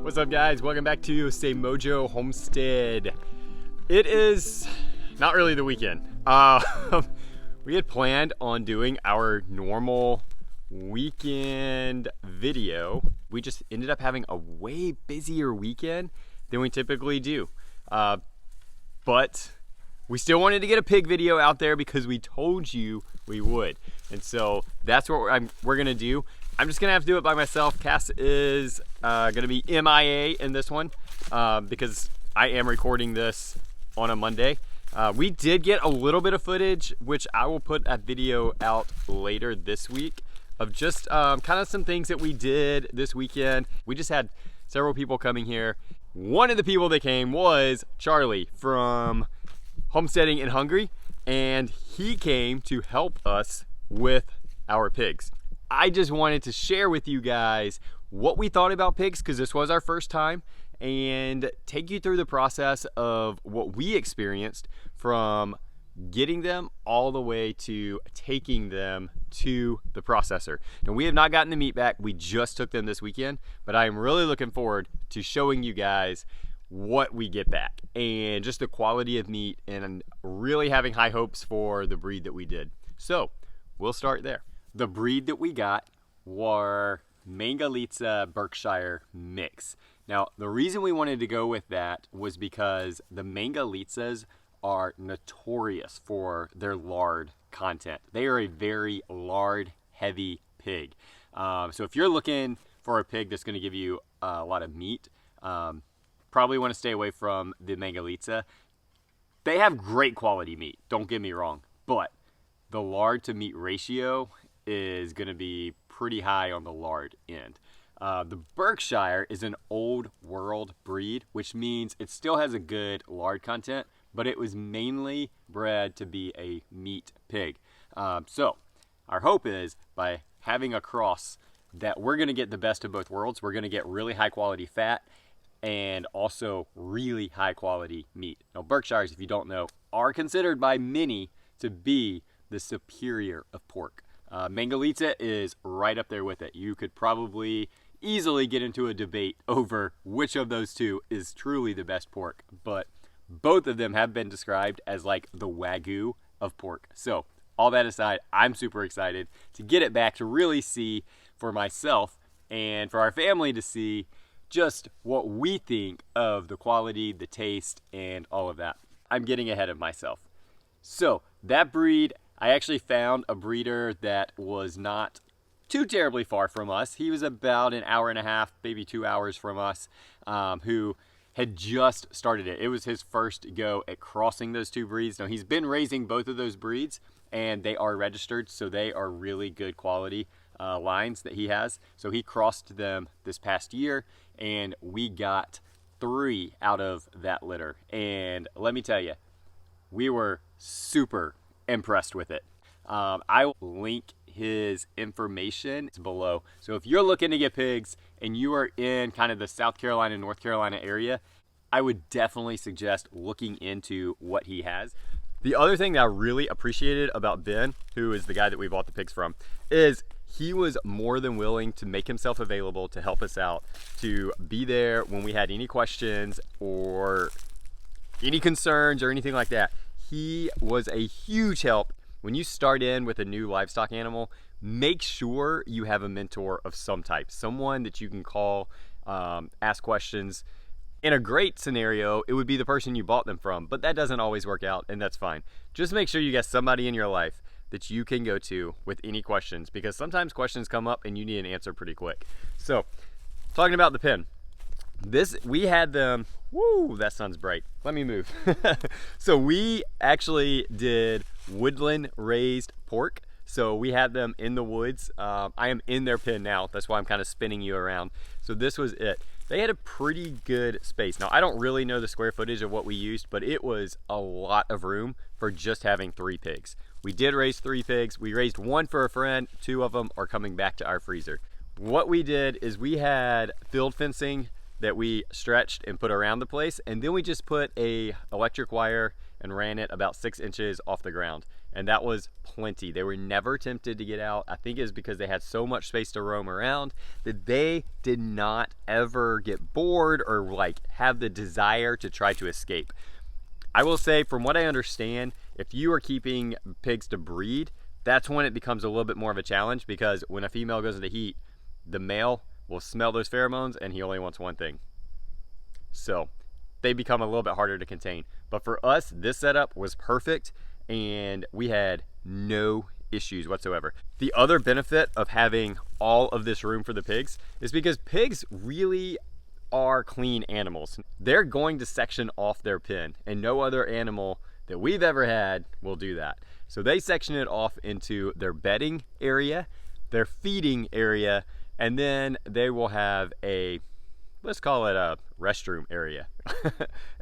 What's up, guys? Welcome back to Say Mojo Homestead. It is not really the weekend. We had planned on doing our normal weekend video. We just ended up having a way busier weekend than we typically do. But we still wanted to get a pig video out there because we told you we would. And so that's what we're gonna do. I'm just gonna have to do it by myself. Cass is gonna be MIA in this one because I am recording this on a Monday. We did get a little bit of footage, which I will put that video out later this week, of just kind of some things that we did this weekend. We just had several people coming here. One of the people that came was Charlie from Homesteading in Hungary, and he came to help us with our pigs. I just wanted to share with you guys what we thought about pigs, because this was our first time, and take you through the process of what we experienced from getting them all the way to taking them to the processor. Now, we have not gotten the meat back. We just took them this weekend, but I am really looking forward to showing you guys what we get back and just the quality of meat, and really having high hopes for the breed that we did. So we'll start there. The breed that we got were Mangalitsa Berkshire mix. Now, the reason we wanted to go with that was because the Mangalitsas are notorious for their lard content. They are a very lard heavy pig. So if you're looking for a pig that's going to give you a lot of meat, probably want to stay away from the Mangalitsa. They have great quality meat, don't get me wrong, but the lard to meat ratio is going to be pretty high on the lard end. The Berkshire is an old world breed, which means it still has a good lard content, but it was mainly bred to be a meat pig. So our hope is, by having a cross, that we're going to get the best of both worlds. We're going to get really high quality fat and also really high quality meat. Now, Berkshires, if you don't know, are considered by many to be the superior of pork. Mangalitsa is right up there with it. You could probably easily get into a debate over which of those two is truly the best pork, but both of them have been described as like the Wagyu of pork. So all that aside, I'm super excited to get it back, to really see for myself and for our family to see just what we think of the quality, the taste, and all of that. I'm getting ahead of myself. So that breed, I actually found a breeder that was not too terribly far from us. He was about an hour and a half, maybe 2 hours from us, who had just started it. It was his first go at crossing those two breeds. Now, he's been raising both of those breeds, and they are registered, so they are really good quality lines that he has. So he crossed them this past year, and we got 3 out of that litter. And let me tell you, we were super impressed with it. I will link his information below. So if you're looking to get pigs and you are in kind of the South Carolina, North Carolina area, I would definitely suggest looking into what he has. The other thing that I really appreciated about Ben, who is the guy that we bought the pigs from, is he was more than willing to make himself available to help us out, to be there when we had any questions or any concerns or anything like that. He was a huge help. When you start in with a new livestock animal, make sure you have a mentor of some type, someone that you can call, ask questions. In a great scenario, it would be the person you bought them from, but that doesn't always work out, and that's fine. Just make sure you get somebody in your life that you can go to with any questions, because sometimes questions come up and you need an answer pretty quick. So, talking about the pen. We had them, woo, that sun's bright. Let me move. So we actually did woodland raised pork. So we had them in the woods. I am in their pen now. That's why I'm kind of spinning you around. So this was it. They had a pretty good space. Now, I don't really know the square footage of what we used, but it was a lot of room for just having 3 pigs. We did raise 3 pigs. We raised 1 for a friend. 2 of them are coming back to our freezer. What we did is we had field fencing that we stretched and put around the place, and then we just put a electric wire and ran it about 6 inches off the ground. and that was plenty. They were never tempted to get out. I think it's because they had so much space to roam around that they did not ever get bored or like have the desire to try to escape. I will say, from what I understand, if you are keeping pigs to breed, that's when it becomes a little bit more of a challenge, because when a female goes into heat, the male will smell those pheromones and he only wants one thing. So they become a little bit harder to contain. But for us, this setup was perfect and we had no issues whatsoever. The other benefit of having all of this room for the pigs is because pigs really are clean animals. They're going to section off their pen, and no other animal that we've ever had will do that. So they section it off into their bedding area, their feeding area, and then they will have a, let's call it a restroom area.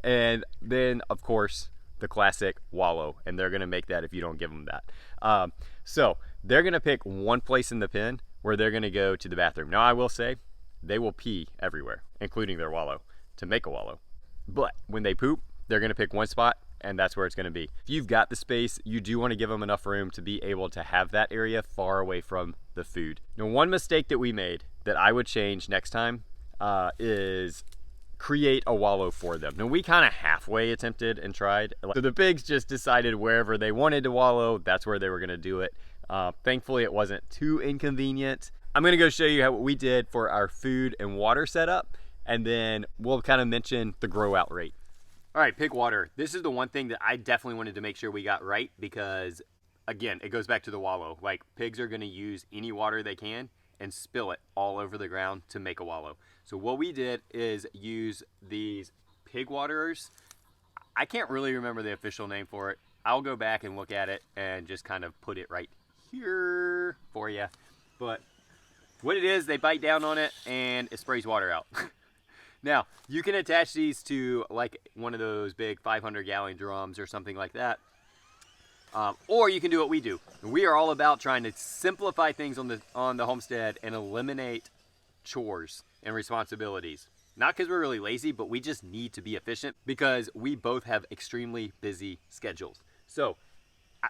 And then of course the classic wallow, and they're gonna make that if you don't give them that. So they're gonna pick one place in the pen where they're gonna go to the bathroom. Now I will say, they will pee everywhere, including their wallow, to make a wallow. But when they poop, they're gonna pick one spot, and that's where it's gonna be. If you've got the space, you do wanna give them enough room to be able to have that area far away from the food. Now, one mistake that we made that I would change next time is create a wallow for them. Now, we kind of halfway attempted and tried. So the pigs just decided wherever they wanted to wallow, that's where they were gonna do it. Thankfully, it wasn't too inconvenient. I'm gonna go show you what we did for our food and water setup, and then we'll kind of mention the grow out rate. All right, pig water. This is the one thing that I definitely wanted to make sure we got right, because again, it goes back to the wallow. Like, pigs are gonna use any water they can and spill it all over the ground to make a wallow. So what we did is use these pig waterers. I can't really remember the official name for it. I'll go back and look at it and just kind of put it right here for you. But what it is, they bite down on it and it sprays water out. Now, you can attach these to like one of those big 500-gallon drums or something like that. Or you can do what we do. We are all about trying to simplify things on the homestead and eliminate chores and responsibilities. Not because we're really lazy, but we just need to be efficient because we both have extremely busy schedules. So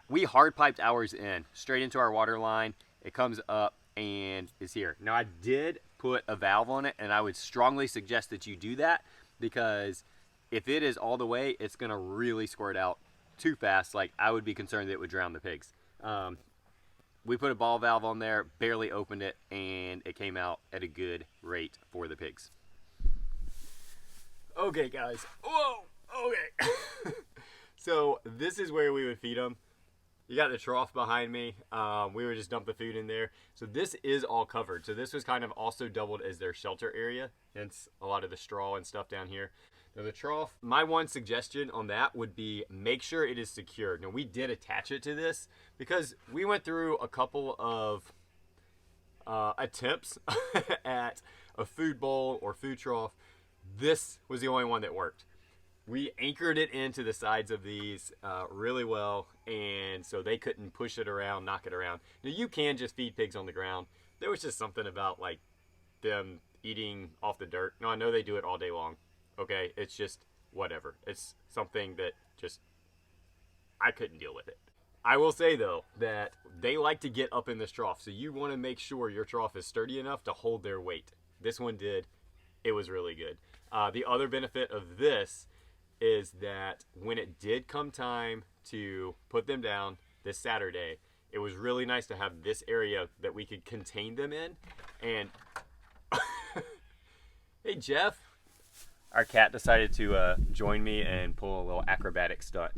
we hard piped ours in straight into our water line. It comes up and is here. Now, I did put a valve on it, and I would strongly suggest that you do that, because if it is all the way, it's gonna really squirt out too fast. Like, I would be concerned that it would drown the pigs. We put a ball valve on there, barely opened it, and it came out at a good rate for the pigs. Okay, guys. Whoa, okay. So this is where we would feed them. You got the trough behind me. We would just dump the food in there. So this is all covered. So this was kind of also doubled as their shelter area, hence a lot of the straw and stuff down here. Now the trough, my one suggestion on that would be make sure it is secured. Now, we did attach it to this because we went through a couple of attempts at a food bowl or food trough. This was the only one that worked. We anchored it into the sides of these really well, and so they couldn't push it around, knock it around. Now, you can just feed pigs on the ground. There was just something about like them eating off the dirt. Now, I know they do it all day long. Okay, it's just whatever. It's something that just, I couldn't deal with it. I will say though that they like to get up in this trough, so you want to make sure your trough is sturdy enough to hold their weight. This one did. It was really good. The other benefit of this is that when it did come time to put them down this Saturday, it was really nice to have this area that we could contain them in. And hey, Jeff. Our cat decided to join me and pull a little acrobatic stunt.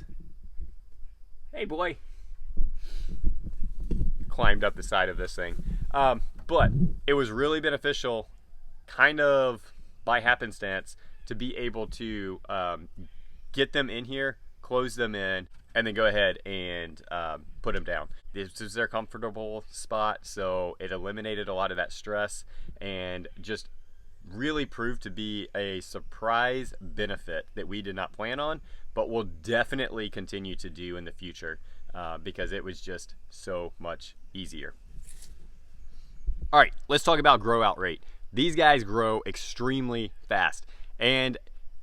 Hey, boy. Climbed up the side of this thing. But it was really beneficial, kind of by happenstance, to be able to get them in here, close them in, and then go ahead and put them down. This is their comfortable spot, so it eliminated a lot of that stress and just really proved to be a surprise benefit that we did not plan on, but will definitely continue to do in the future because it was just so much easier. All right, let's talk about grow out rate. These guys grow extremely fast, and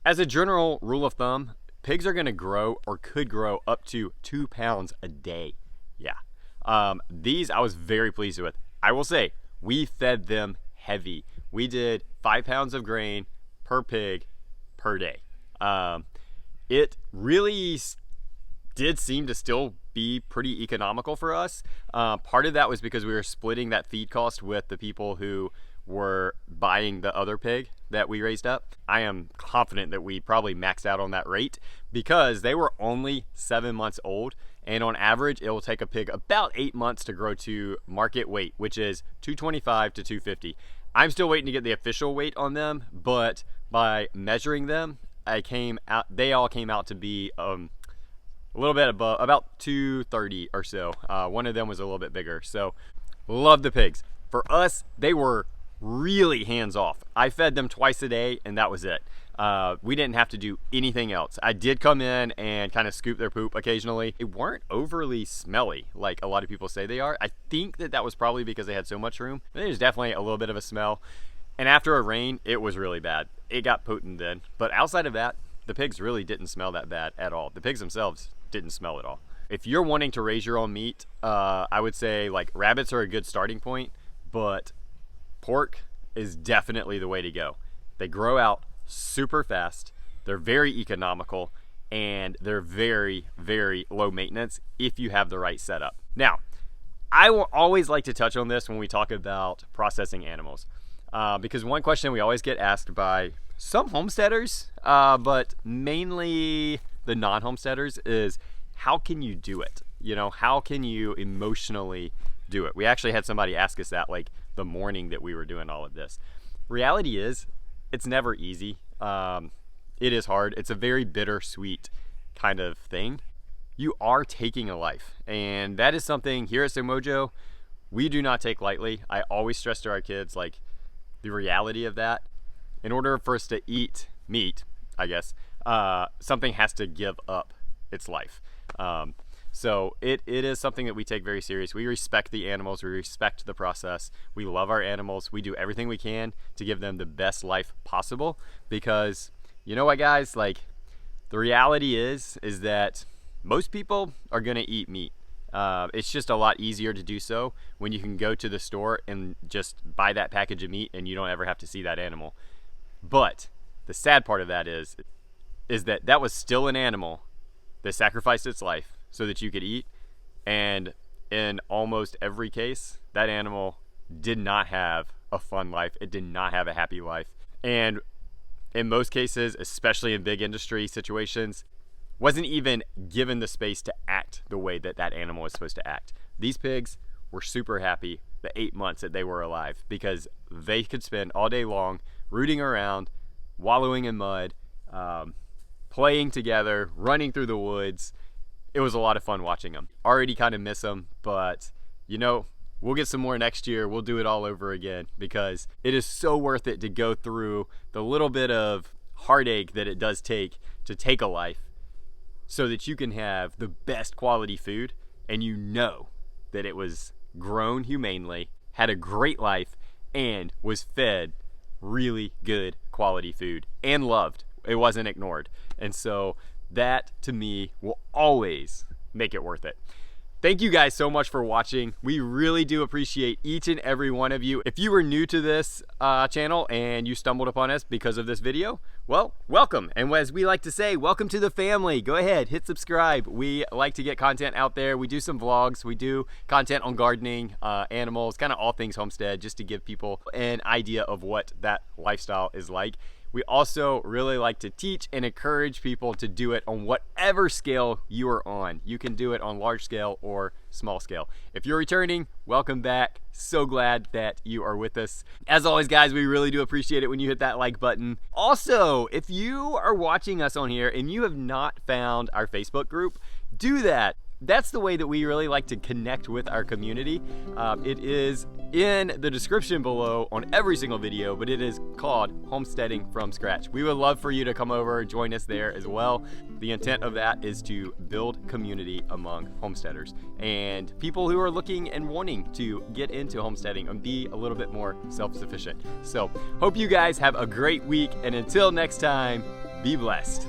as a general rule of thumb, pigs are going to grow or could grow up to 2 pounds a day. Yeah. These I was very pleased with. I will say, we fed them heavy. We did 5 pounds of grain per pig per day. It really did seem to still be pretty economical for us. Part of that was because we were splitting that feed cost with the people who were buying the other pig that we raised up. I am confident that we probably maxed out on that rate because they were only 7 months old, and on average it will take a pig about 8 months to grow to market weight, which is 225 to 250. I'm still waiting to get the official weight on them, but by measuring them, they all came out to be a little bit above, about 230 or so. One of them was a little bit bigger. So love the pigs. For us, they were really hands off. I fed them twice a day and that was it. We didn't have to do anything else. I did come in and kind of scoop their poop occasionally. They weren't overly smelly like a lot of people say they are. I think that was probably because they had so much room. There's definitely a little bit of a smell. And after a rain, it was really bad. It got potent then. But outside of that, the pigs really didn't smell that bad at all. The pigs themselves didn't smell at all. If you're wanting to raise your own meat, I would say like rabbits are a good starting point, but pork is definitely the way to go. They grow out super fast, they're very economical, and they're very, very low maintenance if you have the right setup. Now, I will always like to touch on this when we talk about processing animals, because one question we always get asked by some homesteaders, but mainly the non-homesteaders, is how can you do it? You know, how can you emotionally do it? We actually had somebody ask us that like the morning that we were doing all of this. Reality is, it's never easy. It is hard. It's a very bittersweet kind of thing. You are taking a life, and that is something here at Mojo we do not take lightly. I always stress to our kids like the reality of that. In order for us to eat meat, I guess, something has to give up its life. So it is something that we take very serious. We respect the animals. We respect the process. We love our animals. We do everything we can to give them the best life possible, because you know what, guys, like the reality is that most people are going to eat meat. It's just a lot easier to do so when you can go to the store and just buy that package of meat and you don't ever have to see that animal. But the sad part of that is that was still an animal that sacrificed its life so that you could eat, and in almost every case that animal did not have a fun life. It did not have a happy life, and in most cases, especially in big industry situations, wasn't even given the space to act the way that animal was supposed to act. These pigs were super happy the 8 months that they were alive, because they could spend all day long rooting around, wallowing in mud, playing together, running through the woods. It was a lot of fun watching them. Already kind of miss them, but you know, we'll get some more next year. We'll do it all over again, because it is so worth it to go through the little bit of heartache that it does take to take a life, so that you can have the best quality food, and you know that it was grown humanely, had a great life, and was fed really good quality food and loved. It wasn't ignored. And so that to me will always make it worth it. Thank you guys so much for watching. We really do appreciate each and every one of you. If you were new to this channel and you stumbled upon us because of this video, well, welcome. And as we like to say, welcome to the family. Go ahead, hit subscribe. We like to get content out there. We do some vlogs. We do content on gardening, animals, kind of all things homestead, just to give people an idea of what that lifestyle is like. We also really like to teach and encourage people to do it on whatever scale you are on. You can do it on large scale or small scale. If you're returning, welcome back. So glad that you are with us. As always, guys, we really do appreciate it when you hit that like button. Also, if you are watching us on here and you have not found our Facebook group, do that. That's the way that we really like to connect with our community. It is in the description below on every single video, but it is called Homesteading from Scratch. We would love for you to come over and join us there as well. The intent of that is to build community among homesteaders and people who are looking and wanting to get into homesteading and be a little bit more self-sufficient. So hope you guys have a great week, and until next time, be blessed.